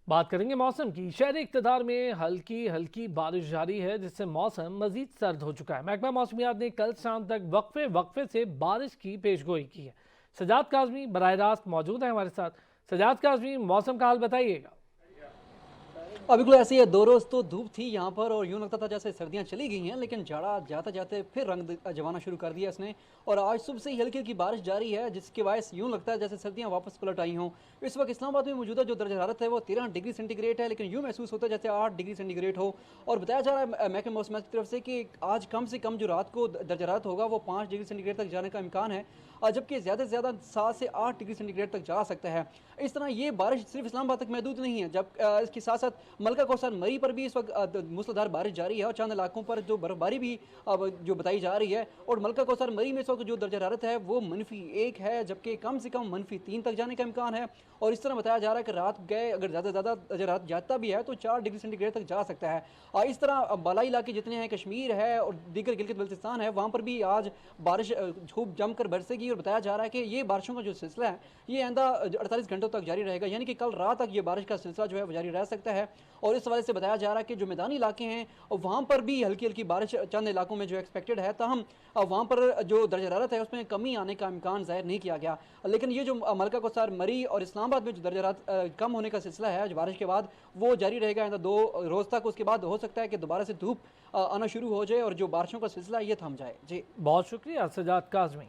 बात करेंगे मौसम की। शहरी इक़्तिदार में हल्की हल्की बारिश जारी है, जिससे मौसम मजीद सर्द हो चुका है। महकमा मौसमियात ने कल शाम तक वक्फे वक्फे से बारिश की पेशगोई की है। सजाद काज़मी बराह रास्त मौजूद है हमारे साथ। सजाद काज़मी, मौसम का हाल बताइएगा। बिल्कुल ऐसे ही है। 2 रोज़ तो धूप थी यहाँ पर और यूँ लगता था जैसे सर्दियाँ चली गई हैं, लेकिन जाड़ा जाते-जाते फिर रंग जमाना शुरू कर दिया इसने। और आज सुबह से ही हल्की-हल्की बारिश जारी है, जिसकी वजह से यूँ लगता है जैसे सर्दियाँ वापस पलट आई हों। इस वक्त इस्लामाबाद में मौजूदा जो दर्जा हरारत है वो 13 डिग्री सेंटीग्रेड है, लेकिन यूँ महसूस होता है जैसे 8 डिग्री सेंटीग्रेड हो। और बताया जा रहा है महकमे मौसम की तरफ से कि आज कम से कम जो रात को दर्जा हरारत होगा वो 5 डिग्री सेंटीग्रेड तक जाने का इम्कान है, जबकि ज़्यादा से ज़्यादा 7 से 8 डिग्री सेंटीग्रेड तक जा सकता है। इस तरह ये बारिश सिर्फ इस्लामाबाद तक महदूद नहीं है, जब इसके साथ साथ मलका कौसार मरी पर भी इस वक्त मूसलाधार बारिश जारी है और चंद इलाकों पर जो बर्फबारी भी अब जो बताई जा रही है। और मलका कौसार मरी में इस वक्त जो दर्जा हरारत है वो -1 है, जबकि कम से कम -3 तक जाने का इम्कान है। और इस तरह बताया जा रहा है कि रात गए अगर ज़्यादा से ज़्यादा दर्जा हरारत जाता भी है तो 4 डिग्री सेंटीग्रेड तक जा सकता है। इस तरह बालाई इलाके जितने हैं, कश्मीर है और दीगर गिलगित बल्तिस्तान है, वहाँ पर भी आज बारिश खूब जमकर बरसेगी। और बताया जा रहा है कि ये बारिशों का जो सिलसिला है ये आइंदा 48 घंटों तक जारी रहेगा, यानी कि कल रात तक ये बारिश का सिलसिला जो है वो जारी रह सकता है। और इस वजह से बताया जा रहा है कि जो मैदानी इलाके हैं वहाँ पर भी हल्की हल्की बारिश चंद इलाकों में जो एक्सपेक्टेड है, ताहम वहाँ पर जो दर्जा हरारत है उसमें कमी आने का इम्कान ज़ाहिर नहीं किया गया। लेकिन ये जो मलका कौसार मरी और इस्लामाबाद में जो दर्जा हरारत कम होने का सिलसिला है बारिश के बाद, वो जारी रहेगा आइंदा 2 रोज़ तक। उसके बाद हो सकता है कि दोबारा से धूप आना शुरू हो जाए और जो बारिशों का सिलसिला है ये थम जाए। जी बहुत शुक्रिया सजाद काज़मी।